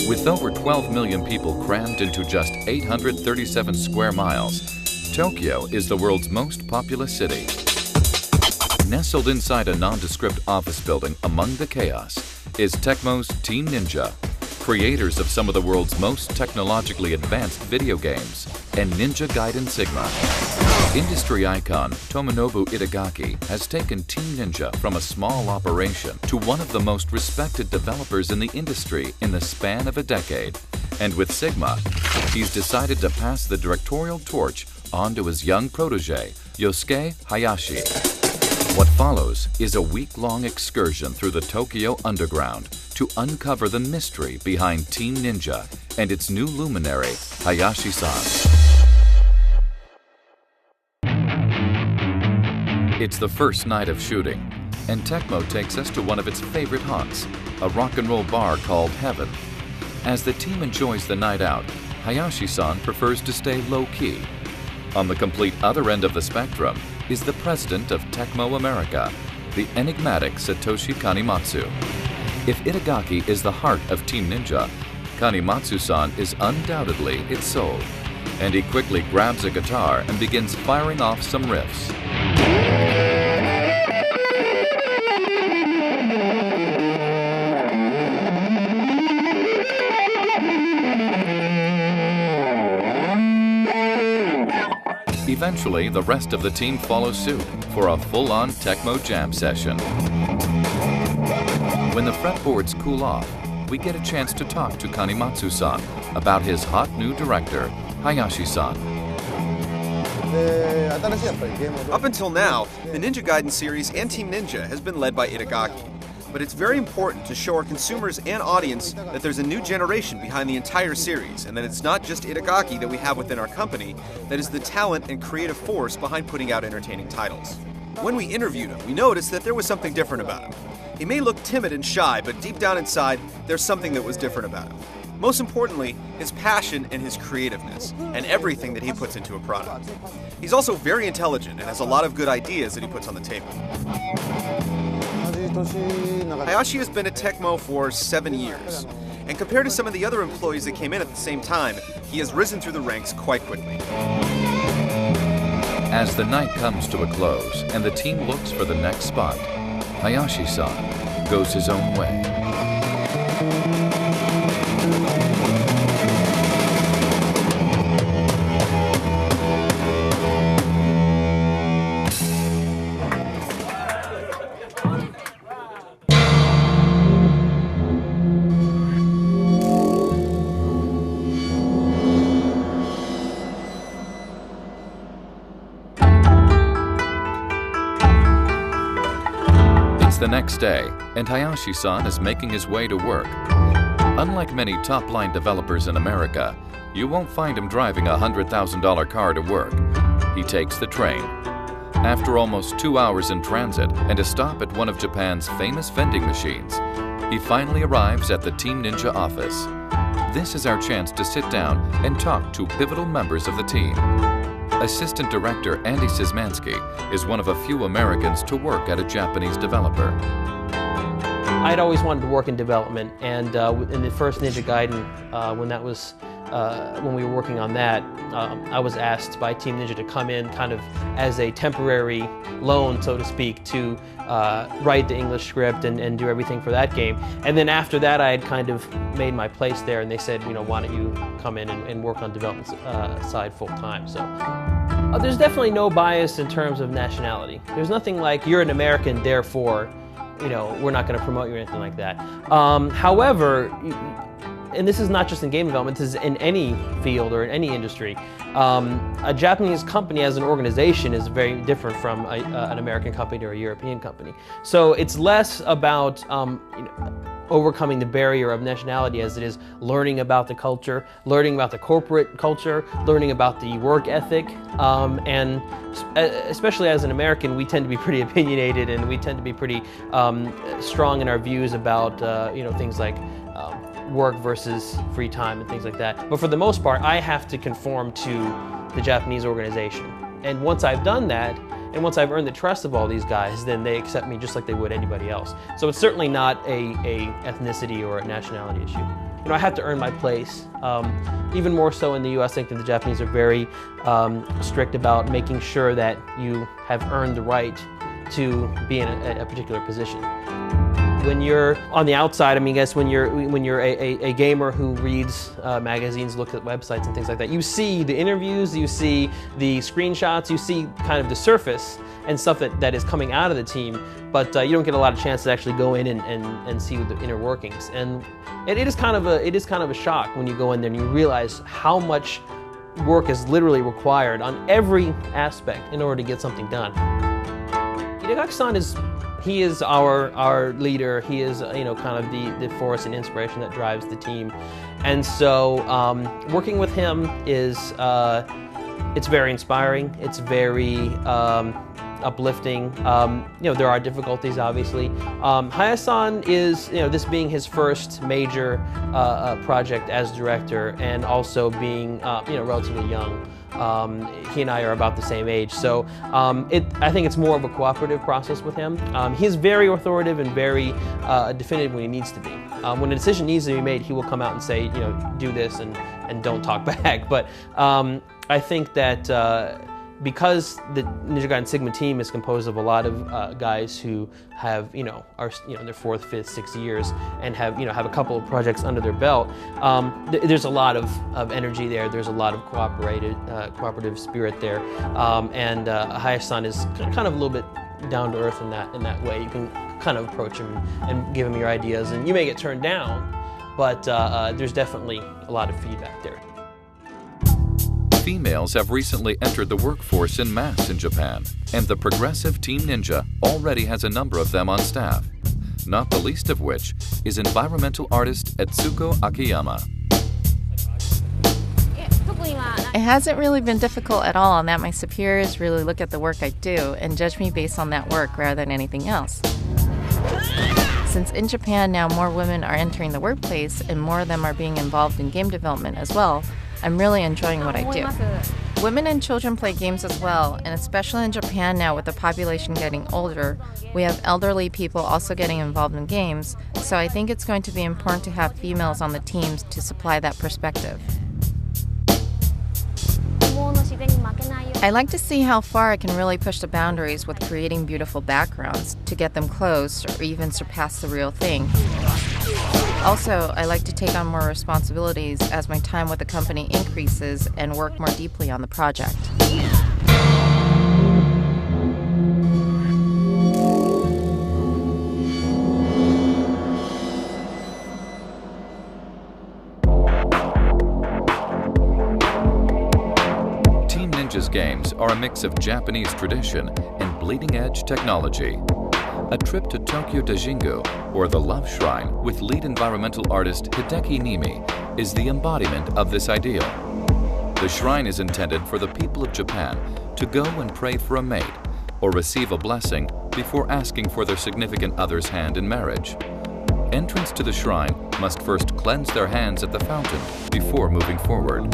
With over 12 million people crammed into just 837 square miles, Tokyo is the world's most populous city. Nestled inside a nondescript office building among the chaos is Tecmo's Team Ninja, creators of some of the world's most technologically advanced video games, and Ninja Gaiden Sigma. Industry icon Tomonobu Itagaki has taken Team Ninja from a small operation to one of the most respected developers in the industry in the span of a decade. And with Sigma, he's decided to pass the directorial torch on to his young protege, Yosuke Hayashi. What follows is a week-long excursion through the Tokyo underground to uncover the mystery behind Team Ninja and its new luminary, Hayashi-san. It's the first night of shooting, and Tecmo takes us to one of its favorite haunts, a rock and roll bar called Heaven. As the team enjoys the night out, Hayashi-san prefers to stay low-key. On the complete other end of the spectrum is the president of Tecmo America, the enigmatic Satoshi Kanimatsu. If Itagaki is the heart of Team Ninja, Kanimatsu-san is undoubtedly its soul. And he quickly grabs a guitar and begins firing off some riffs. Eventually, the rest of the team follows suit for a full-on Tecmo jam session. When the fretboards cool off, we get a chance to talk to Kanimatsu-san about his hot new director, Hayashi-san. Up until now, the Ninja Gaiden series and Team Ninja has been led by Itagaki. But it's very important to show our consumers and audience that there's a new generation behind the entire series, and that it's not just Itagaki that we have within our company that is the talent and creative force behind putting out entertaining titles. When we interviewed him, we noticed that there was something different about him. He may look timid and shy, but deep down inside, there's something that was different about him. Most importantly, his passion and his creativeness, and everything that he puts into a product. He's also very intelligent and has a lot of good ideas that he puts on the table. Hayashi has been at Tecmo for 7 years, and compared to some of the other employees that came in at the same time, he has risen through the ranks quite quickly. As the night comes to a close and the team looks for the next spot, Hayashi-san goes his own way. The next day, and Hayashi-san is making his way to work. Unlike many top-line developers in America, you won't find him driving a $100,000 car to work. He takes the train. After almost 2 hours in transit and a stop at one of Japan's famous vending machines, he finally arrives at the Team Ninja office. This is our chance to sit down and talk to pivotal members of the team. Assistant Director Andy Szymanski is one of a few Americans to work at a Japanese developer. I'd always wanted to work in development, and in the first Ninja Gaiden, when we were working on that, I was asked by Team Ninja to come in kind of as a temporary loan, so to speak, to write the English script and do everything for that game. And then after that, I had kind of made my place there, and they said, you know, why don't you come in and work on development side full time. So there's definitely no bias in terms of nationality. There's nothing like you're an American, therefore, you know, we're not going to promote you or anything like that. However, and this is not just in game development, this is in any field or in any industry. A Japanese company as an organization is very different from an American company or a European company. So it's less about you know, overcoming the barrier of nationality as it is learning about the culture, learning about the corporate culture, learning about the work ethic, and especially as an American, we tend to be pretty opinionated and we tend to be pretty strong in our views about you know, things like work versus free time and things like that. But for the most part, I have to conform to the Japanese organization. And once I've done that, and once I've earned the trust of all these guys, then they accept me just like they would anybody else. So it's certainly not a ethnicity or a nationality issue. I have to earn my place. Even more so in the US, I think that the Japanese are very strict about making sure that you have earned the right to be in a particular position. When you're on the outside, I mean, I guess when you're a gamer who reads magazines, looks at websites and things like that, you see the interviews, you see the screenshots, you see kind of the surface and stuff that is coming out of the team, but you don't get a lot of chance to actually go in and see the inner workings. And it is kind of a shock when you go in there and you realize how much work is literally required on every aspect in order to get something done. Itagaki-san he is our leader. He is, kind of the force and inspiration that drives the team. And so working with him is, it's very inspiring. It's very uplifting. There are difficulties, obviously. Hayase-san is, this being his first major project as director, and also being, relatively young. He and I are about the same age, so I think it's more of a cooperative process with him. He's very authoritative and very definitive when he needs to be. When a decision needs to be made, he will come out and say, do this and don't talk back. But I think that because the Ninja Gaiden Sigma team is composed of a lot of guys who have, are in their 4th, 5th, 6th years and have, have a couple of projects under their belt, there's a lot of energy there. There's a lot of cooperative spirit there, and Hayase-san is kind of a little bit down to earth in that way. You can kind of approach him and give him your ideas, and you may get turned down, but there's definitely a lot of feedback there. Females have recently entered the workforce en masse in Japan, and the progressive Team Ninja already has a number of them on staff, not the least of which is environmental artist Etsuko Akiyama. It hasn't really been difficult at all in that my superiors really look at the work I do and judge me based on that work rather than anything else. Since in Japan now more women are entering the workplace and more of them are being involved in game development as well, I'm really enjoying what I do. Women and children play games as well, and especially in Japan now with the population getting older, we have elderly people also getting involved in games, so I think it's going to be important to have females on the teams to supply that perspective. I like to see how far I can really push the boundaries with creating beautiful backgrounds to get them close or even surpass the real thing. Also, I like to take on more responsibilities as my time with the company increases and work more deeply on the project. Team Ninja's games are a mix of Japanese tradition and bleeding-edge technology. A trip to Tokyo Dajingu, or the Love Shrine, with lead environmental artist Hideki Nimi, is the embodiment of this ideal. The shrine is intended for the people of Japan to go and pray for a mate, or receive a blessing before asking for their significant other's hand in marriage. Entrants to the shrine must first cleanse their hands at the fountain before moving forward.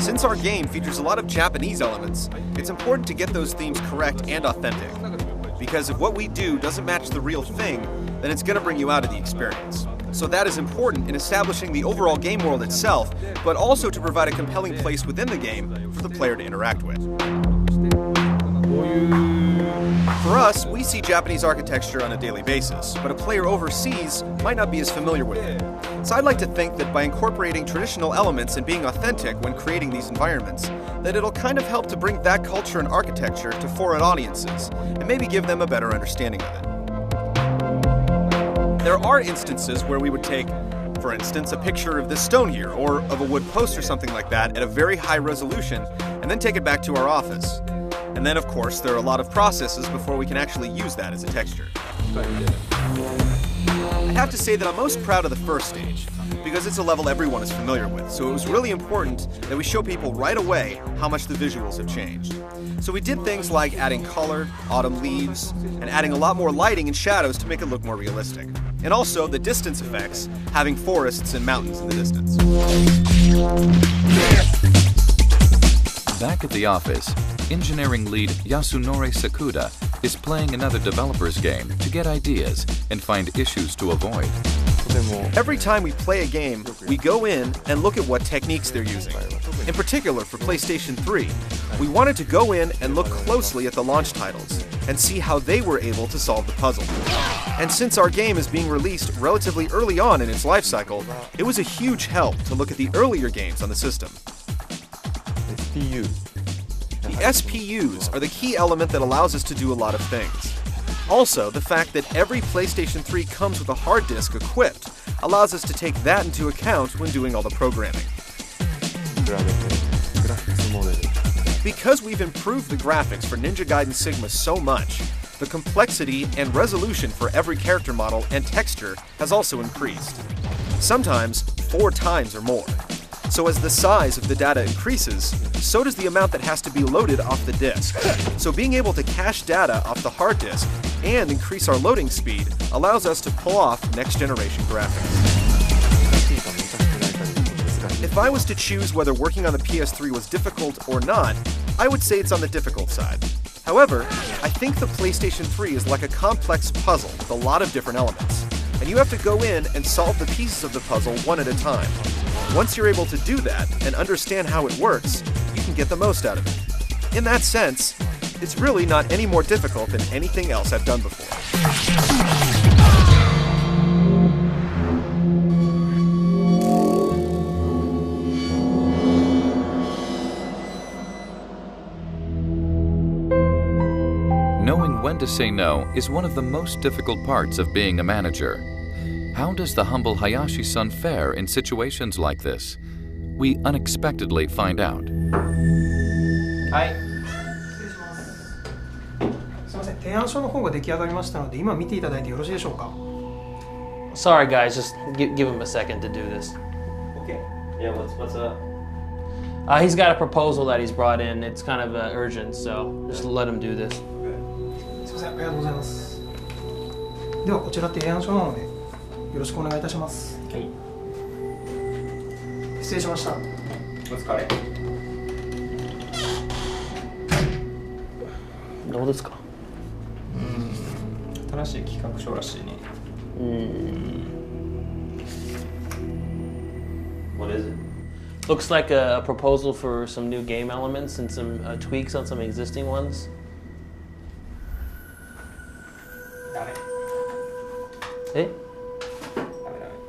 Since our game features a lot of Japanese elements, it's important to get those themes correct and authentic. Because if what we do doesn't match the real thing, then it's going to bring you out of the experience. So that is important in establishing the overall game world itself, but also to provide a compelling place within the game for the player to interact with. For us, we see Japanese architecture on a daily basis, but a player overseas might not be as familiar with it. So I'd like to think that by incorporating traditional elements and being authentic when creating these environments, that it'll kind of help to bring that culture and architecture to foreign audiences, and maybe give them a better understanding of it. There are instances where we would take, for instance, a picture of this stone here, or of a wood post or something like that at a very high resolution, and then take it back to our office. And then, of course, there are a lot of processes before we can actually use that as a texture. I have to say that I'm most proud of the first stage, because it's a level everyone is familiar with, so it was really important that we show people right away how much the visuals have changed. So we did things like adding color, autumn leaves, and adding a lot more lighting and shadows to make it look more realistic. And also the distance effects, having forests and mountains in the distance. Back at the office, engineering lead Yasunori Sakuda is playing another developer's game to get ideas and find issues to avoid. Every time we play a game, we go in and look at what techniques they're using. In particular, for PlayStation 3, we wanted to go in and look closely at the launch titles and see how they were able to solve the puzzle. And since our game is being released relatively early on in its life cycle, it was a huge help to look at the earlier games on the system. SPU. The SPUs are the key element that allows us to do a lot of things. Also, the fact that every PlayStation 3 comes with a hard disk equipped allows us to take that into account when doing all the programming. Because we've improved the graphics for Ninja Gaiden Sigma so much, the complexity and resolution for every character model and texture has also increased. Sometimes 4 times or more. So as the size of the data increases, so does the amount that has to be loaded off the disk. So being able to cache data off the hard disk and increase our loading speed allows us to pull off next-generation graphics. If I was to choose whether working on the PS3 was difficult or not, I would say it's on the difficult side. However, I think the PlayStation 3 is like a complex puzzle with a lot of different elements, and you have to go in and solve the pieces of the puzzle one at a time. Once you're able to do that and understand how it works, you can get the most out of it. In that sense, it's really not any more difficult than anything else I've done before. Knowing when to say no is one of the most difficult parts of being a manager. How does the humble Hayashi-san fare in situations like this? We unexpectedly find out. Hi. すいません、提案書の方が出来上がりましたので、今見ていただいてよろしいでしょうか? Sorry guys, just give him a second to do this. Okay. Yeah, what's up? He's got a proposal that he's brought in. It's kind of urgent, so just let him do this. すいません、ありがとうございます。ではこちら提案書なのでよろしくお願いいたします。はい。失礼しました。お疲れ。どうですか? 新しい企画書らしいね。What is it? Looks like a proposal for some new game elements and some tweaks on some existing ones. ダメ。え? ダ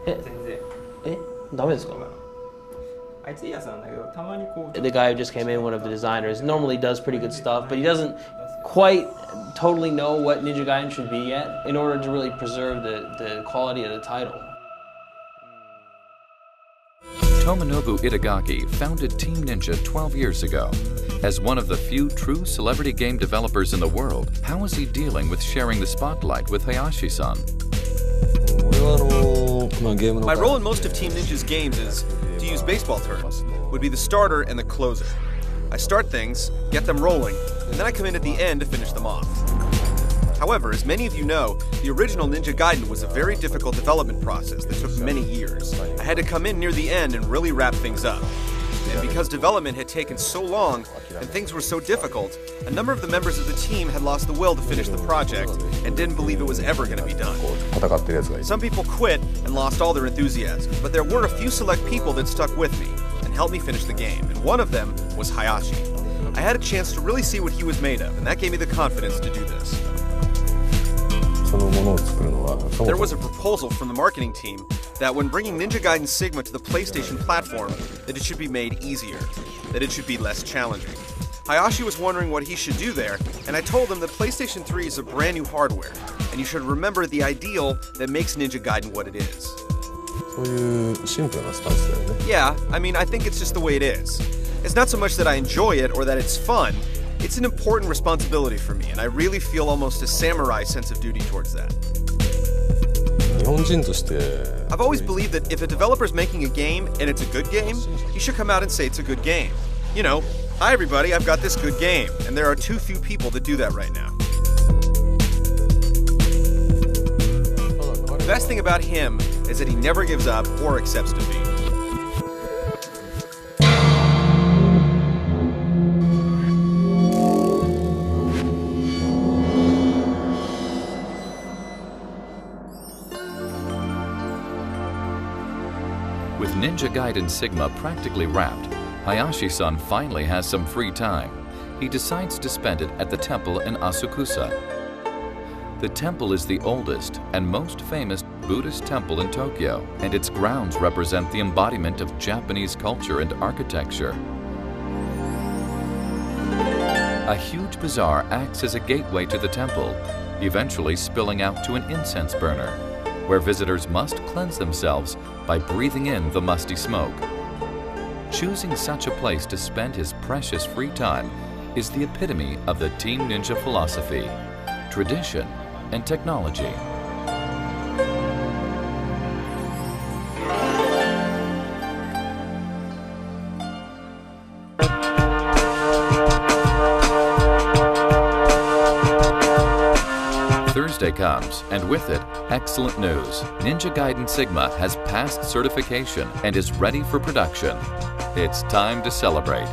メ。全然。え? ダメですか? あいついいやつなんだけど、たまにこう。The guy who just came in, one of the designers, normally does pretty good stuff, but he doesn't quite totally know what Ninja Gaiden should be yet in order to really preserve the quality of the title. Tomonobu Itagaki founded Team Ninja 12 years ago. As one of the few true celebrity game developers in the world, how is he dealing with sharing the spotlight with Hayashi-san? My role in most of Team Ninja's games is, to use baseball terms, would be the starter and the closer. I start things, get them rolling, and then I come in at the end to finish them off. However, as many of you know, the original Ninja Gaiden was a very difficult development process that took many years. I had to come in near the end and really wrap things up. And because development had taken so long and things were so difficult, a number of the members of the team had lost the will to finish the project and didn't believe it was ever going to be done. Some people quit and lost all their enthusiasm, but there were a few select people that stuck with me and helped me finish the game, and one of them was Hayashi. I had a chance to really see what he was made of, and that gave me the confidence to do this. There was a proposal from the marketing team that when bringing Ninja Gaiden Sigma to the PlayStation platform, that it should be made easier, that it should be less challenging. Hayashi was wondering what he should do there, and I told him that PlayStation 3 is a brand new hardware, and you should remember the ideal that makes Ninja Gaiden what it is. Yeah, I mean, I think it's just the way it is. It's not so much that I enjoy it or that it's fun. It's an important responsibility for me, and I really feel almost a samurai sense of duty towards that. I've always believed that if a developer's making a game and it's a good game, he should come out and say it's a good game. You know, hi everybody, I've got this good game, and there are too few people that do that right now. The best thing about him is that he never gives up or accepts defeat. With Ninja Gaiden Sigma practically wrapped, Hayashi-san finally has some free time. He decides to spend it at the temple in Asakusa. The temple is the oldest and most famous Buddhist temple in Tokyo, and its grounds represent the embodiment of Japanese culture and architecture. A huge bazaar acts as a gateway to the temple, eventually spilling out to an incense burner, where visitors must cleanse themselves by breathing in the musty smoke. Choosing such a place to spend his precious free time is the epitome of the Team Ninja philosophy, tradition, and technology. Thursday comes, and with it, excellent news. Ninja Gaiden Sigma has passed certification and is ready for production. It's time to celebrate,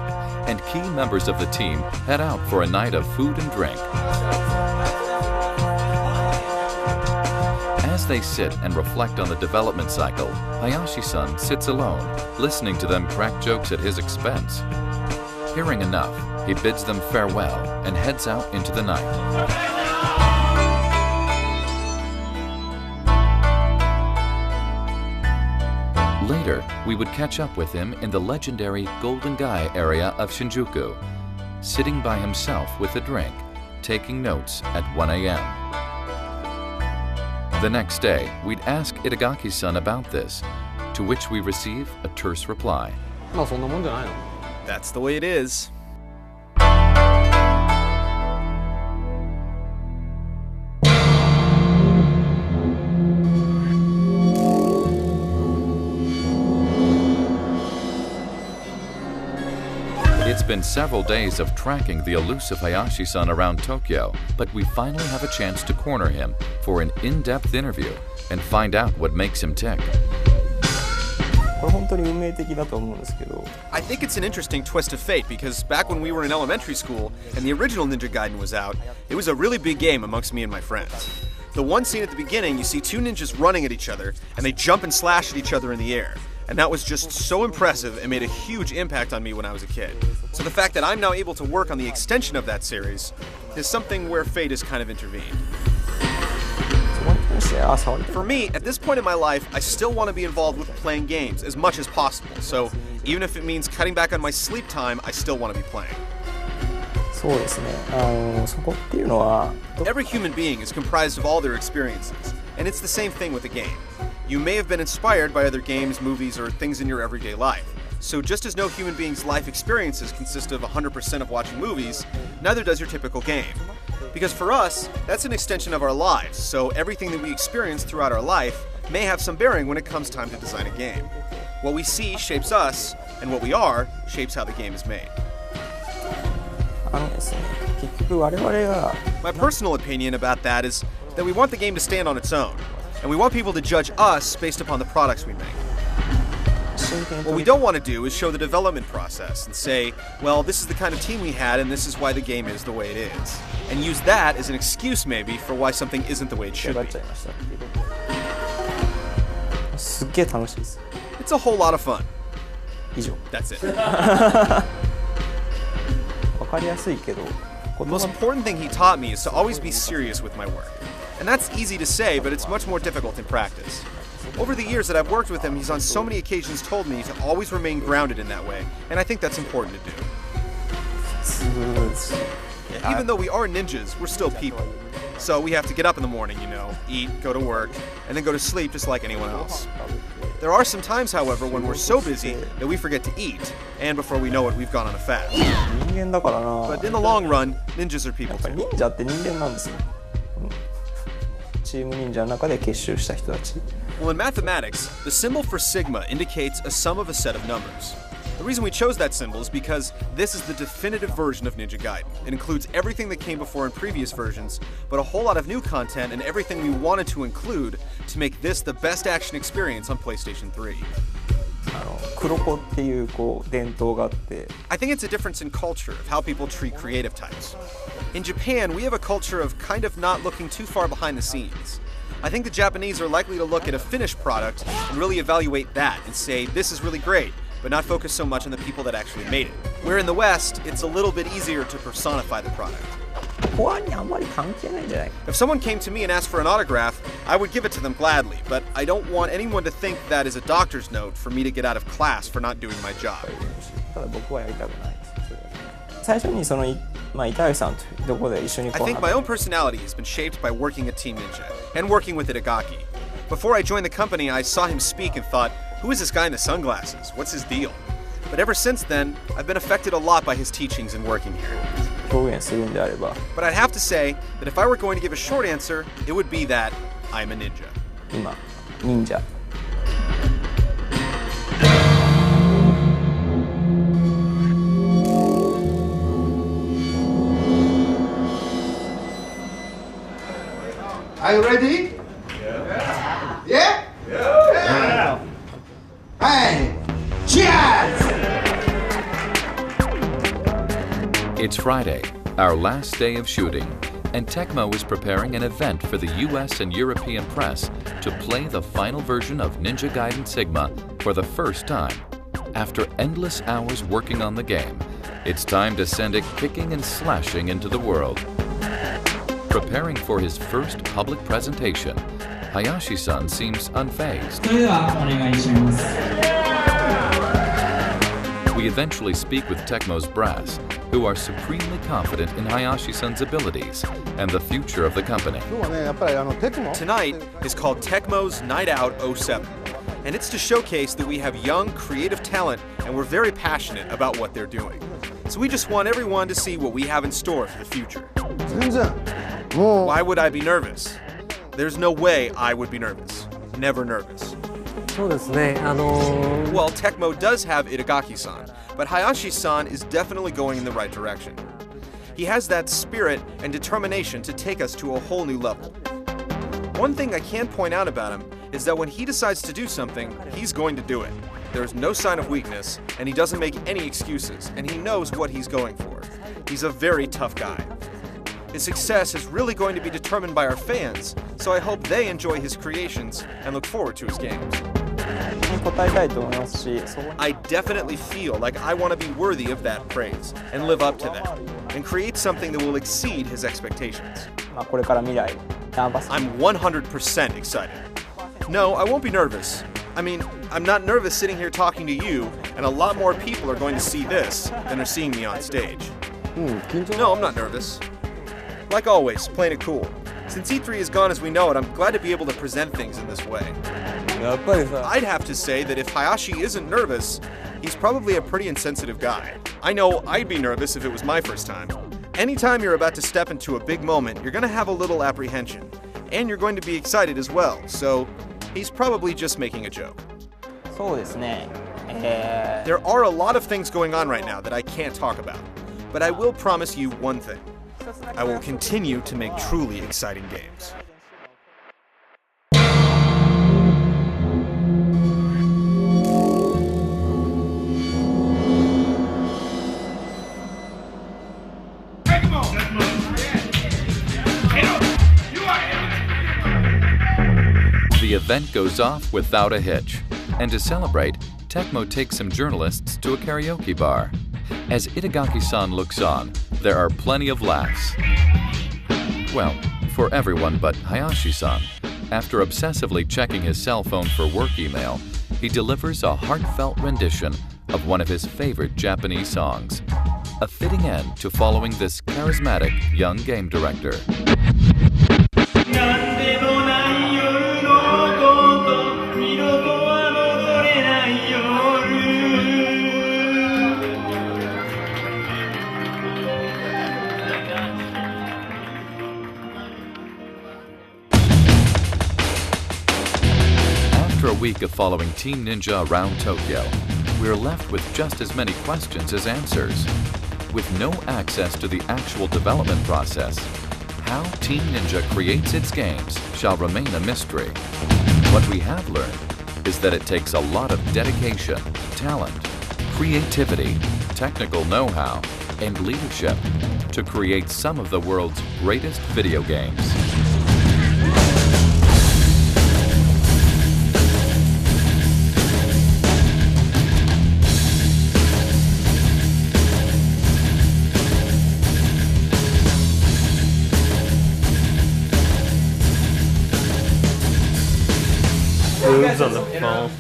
and key members of the team head out for a night of food and drink. As they sit and reflect on the development cycle, Hayashi-san sits alone, listening to them crack jokes at his expense. Hearing enough, he bids them farewell and heads out into the night. Later, we would catch up with him in the legendary Golden Gai area of Shinjuku, sitting by himself with a drink, taking notes at 1 a.m. The next day, we'd ask Itagaki-san about this, to which we receive a terse reply. That's the way it is. It's been several days of tracking the elusive Hayashi-san around Tokyo, but we finally have a chance to corner him for an in-depth interview and find out what makes him tick. I think it's an interesting twist of fate because back when we were in elementary school and the original Ninja Gaiden was out, it was a really big game amongst me and my friends. The one scene at the beginning, you see two ninjas running at each other and they jump and slash at each other in the air. And that was just so impressive and made a huge impact on me when I was a kid. So the fact that I'm now able to work on the extension of that series is something where fate has kind of intervened. For me, at this point in my life, I still want to be involved with playing games as much as possible. So even if it means cutting back on my sleep time, I still want to be playing. Every human being is comprised of all their experiences, and it's the same thing with a game. You may have been inspired by other games, movies, or things in your everyday life. So just as no human being's life experiences consist of 100% of watching movies, neither does your typical game. Because for us, that's an extension of our lives, so everything that we experience throughout our life may have some bearing when it comes time to design a game. What we see shapes us, and what we are shapes how the game is made. My personal opinion about that is that we want the game to stand on its own, and we want people to judge us based upon the products we make. What we don't want to do is show the development process and say, well, this is the kind of team we had and this is why the game is the way it is. And use that as an excuse maybe for why something isn't the way it should be. It's a whole lot of fun. That's it. The most important thing he taught me is to always be serious with my work. And that's easy to say, but it's much more difficult in practice. Over the years that I've worked with him, he's on so many occasions told me to always remain grounded in that way, and I think that's important to do. Even though we are ninjas, we're still people. So we have to get up in the morning, eat, go to work, and then go to sleep just like anyone else. There are some times, however, when we're so busy that we forget to eat, and before we know it, we've gone on a fast. But in the long run, ninjas are people too. Well, in mathematics, the symbol for sigma indicates a sum of a set of numbers. The reason we chose that symbol is because this is the definitive version of Ninja Gaiden. It includes everything that came before in previous versions, but a whole lot of new content and everything we wanted to include to make this the best action experience on PlayStation 3. I think it's a difference in culture of how people treat creative types. In Japan, we have a culture of kind of not looking too far behind the scenes. I think the Japanese are likely to look at a finished product and really evaluate that and say, this is really great, but not focus so much on the people that actually made it. Where in the West, it's a little bit easier to personify the product. If someone came to me and asked for an autograph, I would give it to them gladly, but I don't want anyone to think that is a doctor's note for me to get out of class for not doing my job. I think my own personality has been shaped by working at Team Ninja and working with Itagaki. Before I joined the company, I saw him speak and thought, who is this guy in the sunglasses? What's his deal? But ever since then, I've been affected a lot by his teachings and working here. But I'd have to say that if I were going to give a short answer, it would be that I'm a ninja. Ninja. Are you ready? Yeah. Yeah? Yeah. Hey, cheers! It's Friday, our last day of shooting, and Tecmo is preparing an event for the US and European press to play the final version of Ninja Gaiden Sigma for the first time. After endless hours working on the game, it's time to send it kicking and slashing into the world. Preparing for his first public presentation, Hayashi-san seems unfazed. We eventually speak with Tecmo's brass, who are supremely confident in Hayashi-san's abilities and the future of the company. Tonight is called Tecmo's Night Out 07, and it's to showcase that we have young, creative talent and we're very passionate about what they're doing. So we just want everyone to see what we have in store for the future. Why would I be nervous? There's no way I would be nervous. Never nervous. Well, Tecmo does have Itagaki-san, but Hayashi-san is definitely going in the right direction. He has that spirit and determination to take us to a whole new level. One thing I can point out about him is that when he decides to do something, he's going to do it. There's no sign of weakness, and he doesn't make any excuses, and he knows what he's going for. He's a very tough guy. His success is really going to be determined by our fans, so I hope they enjoy his creations and look forward to his games. I definitely feel like I want to be worthy of that praise and live up to that, and create something that will exceed his expectations. I'm 100% excited. No, I won't be nervous. I mean, I'm not nervous sitting here talking to you, and a lot more people are going to see this than are seeing me on stage. No, I'm not nervous. Like always, playing it cool. Since E3 is gone as we know it, I'm glad to be able to present things in this way. I'd have to say that if Hayashi isn't nervous, he's probably a pretty insensitive guy. I know I'd be nervous if it was my first time. Anytime you're about to step into a big moment, you're going to have a little apprehension. And you're going to be excited as well, so he's probably just making a joke. There are a lot of things going on right now that I can't talk about, but I will promise you one thing. I will continue to make truly exciting games. The event goes off without a hitch, and to celebrate, Tecmo takes some journalists to a karaoke bar. As Itagaki-san looks on, there are plenty of laughs. Well, for everyone but Hayashi-san. After obsessively checking his cell phone for work email, he delivers a heartfelt rendition of one of his favorite Japanese songs. A fitting end to following this charismatic young game director. After a week of following Team Ninja around Tokyo, we're left with just as many questions as answers. With no access to the actual development process, how Team Ninja creates its games shall remain a mystery. What we have learned is that it takes a lot of dedication, talent, creativity, technical know-how, and leadership to create some of the world's greatest video games. boobs on the phone.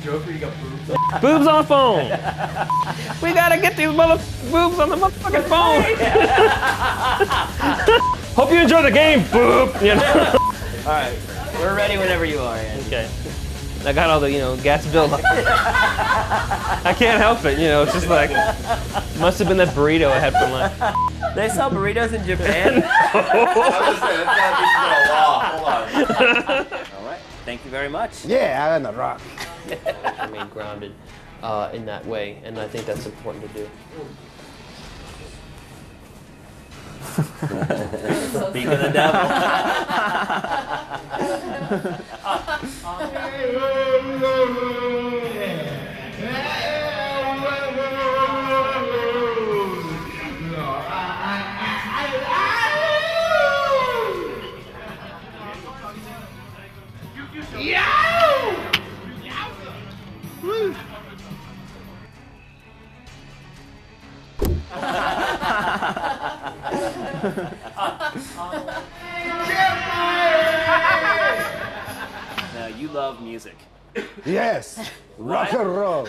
Boobs on the phone. We gotta get these boobs on the motherfucking phone. Hope you enjoy the game, boob. You know? All right, we're ready whenever you are. Andy. Okay. I got all the, gas buildup. I can't help it, it's just like, must have been that burrito I had for lunch. They sell burritos in Japan? All right, thank you very much. Yeah, I'm gonna rock. Remain grounded in that way, and I think that's important to do. Speak of the devil. Now you love music. Yes, rock and roll.